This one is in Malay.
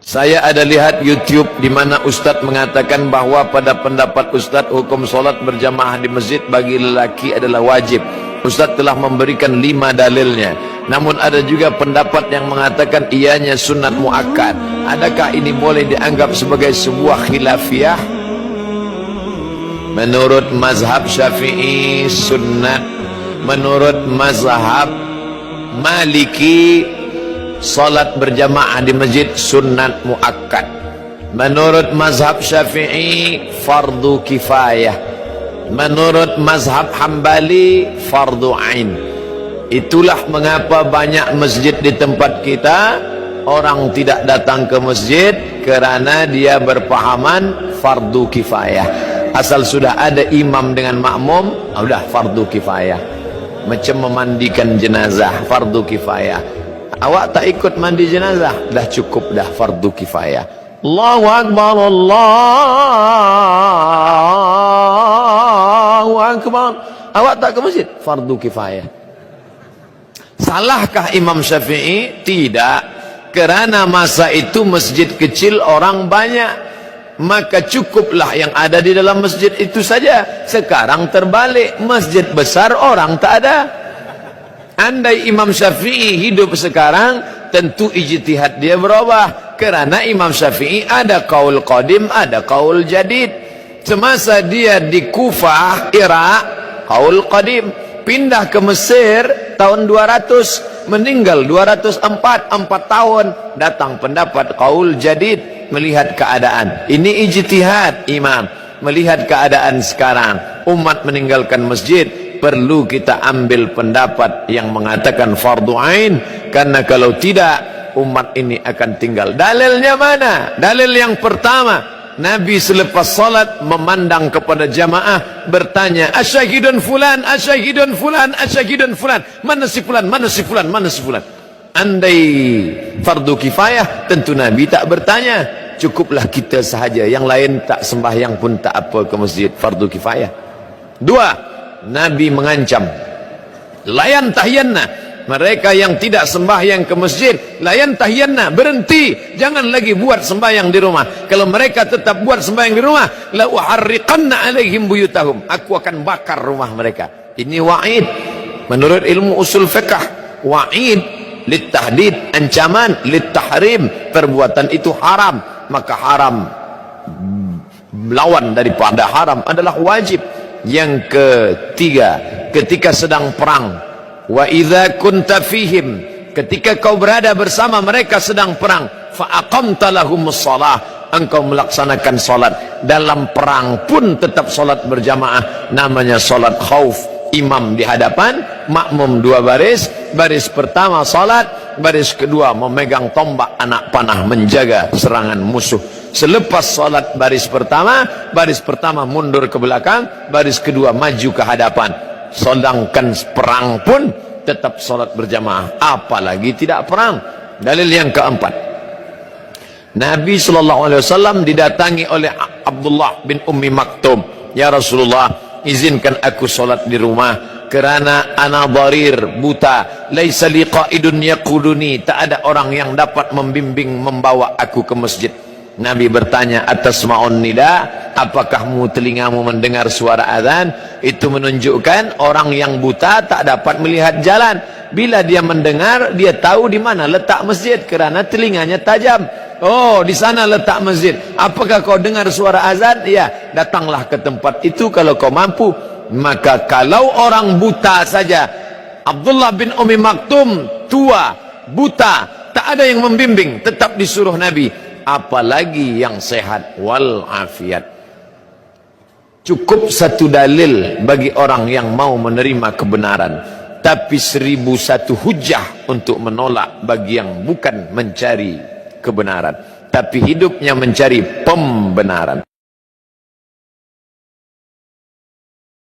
Saya ada lihat YouTube di mana Ustadz mengatakan bahwa pada pendapat Ustadz hukum solat berjamaah di masjid bagi lelaki adalah wajib. Ustadz telah memberikan 5 dalilnya. Namun ada juga pendapat yang mengatakan ianya sunat muakkad. Adakah ini boleh dianggap sebagai sebuah khilafiyah? Menurut mazhab Syafi'i sunat. Menurut mazhab Maliki salat berjamaah di masjid sunat muakkad. Menurut mazhab Syafi'i fardu kifayah. Menurut mazhab Hambali fardu ain. Itulah mengapa banyak masjid di tempat kita orang tidak datang ke masjid kerana dia berpahaman fardu kifayah. Asal sudah ada imam dengan makmum, sudah fardu kifayah. Macam memandikan jenazah fardu kifayah. Awak tak ikut mandi jenazah, dah cukup dah fardu kifayah. Allahu Akbar, Allahu Akbar. Awak tak ke masjid, fardu kifayah. Salahkah Imam Syafi'i? Tidak. Kerana masa itu masjid kecil orang banyak, maka cukuplah yang ada di dalam masjid itu saja. Sekarang terbalik, masjid besar orang tak ada. Andai Imam Syafi'i hidup sekarang, tentu ijtihad dia berubah. Kerana Imam Syafi'i ada qaul qadim, ada qaul jadid. Semasa dia di Kufah, Irak, qaul qadim. Pindah ke Mesir tahun 200, meninggal 204, 4 tahun. Datang pendapat qaul jadid, melihat keadaan. Ini ijtihad imam. Melihat keadaan sekarang, umat meninggalkan masjid, perlu kita ambil pendapat yang mengatakan fardu ain, karena kalau tidak umat ini akan tinggal. Dalilnya mana? Dalil yang pertama, Nabi selepas salat memandang kepada jamaah bertanya, asyahidun fulan, asyahidun fulan, asyahidun fulan, mana si fulan, mana si fulan, mana si fulan. Andai fardu kifayah, tentu Nabi tak bertanya, cukuplah kita sahaja, yang lain tak sembahyang pun tak apa ke masjid, fardu kifayah. 2, Nabi mengancam, layan tahyanna, mereka yang tidak sembahyang ke masjid, layan tahyanna, berhenti, jangan lagi buat sembahyang di rumah. Kalau mereka tetap buat sembahyang di rumah, la uharriqanna alaihim buyutahum, aku akan bakar rumah mereka. Ini wa'id menurut ilmu usul fiqh. Wa'id litahdid, ancaman, litahrim, perbuatan itu haram, maka haram lawan daripada haram adalah wajib. Yang ketiga, ketika sedang perang, wa idza kunta fihim, ketika kau berada bersama mereka sedang perang, fa aqamta lahumus shalah, engkau melaksanakan salat. Dalam perang pun tetap salat berjamaah, namanya salat khauf. Imam di hadapan, makmum 2 baris. Baris pertama salat, baris kedua memegang tombak anak panah menjaga serangan musuh. Selepas salat baris pertama mundur ke belakang, baris kedua maju ke hadapan. Sedangkan perang pun tetap salat berjamaah, apalagi tidak perang. Dalil yang keempat, Nabi SAW didatangi oleh Abdullah bin Ummi Maktum. Ya Rasulullah, izinkan aku salat di rumah kerana ana dharir, buta, laisa li qaidun yaquduni, tak ada orang yang dapat membimbing membawa aku ke masjid. Nabi bertanya, atasma'un nida, apakah telingamu mendengar suara azan? Itu menunjukkan orang yang buta tak dapat melihat jalan. Bila dia mendengar, dia tahu di mana letak masjid kerana telinganya tajam. Oh, di sana letak masjid. Apakah kau dengar suara azan? Ya, datanglah ke tempat itu kalau kau mampu. Maka kalau orang buta saja, Abdullah bin Ummi Maktum tua, buta, tak ada yang membimbing, tetap disuruh Nabi, apalagi yang sehat wal afiat. Cukup satu dalil bagi orang yang mau menerima kebenaran, tapi 1001 hujah untuk menolak bagi yang bukan mencari kebenaran, tapi hidupnya mencari pembenaran.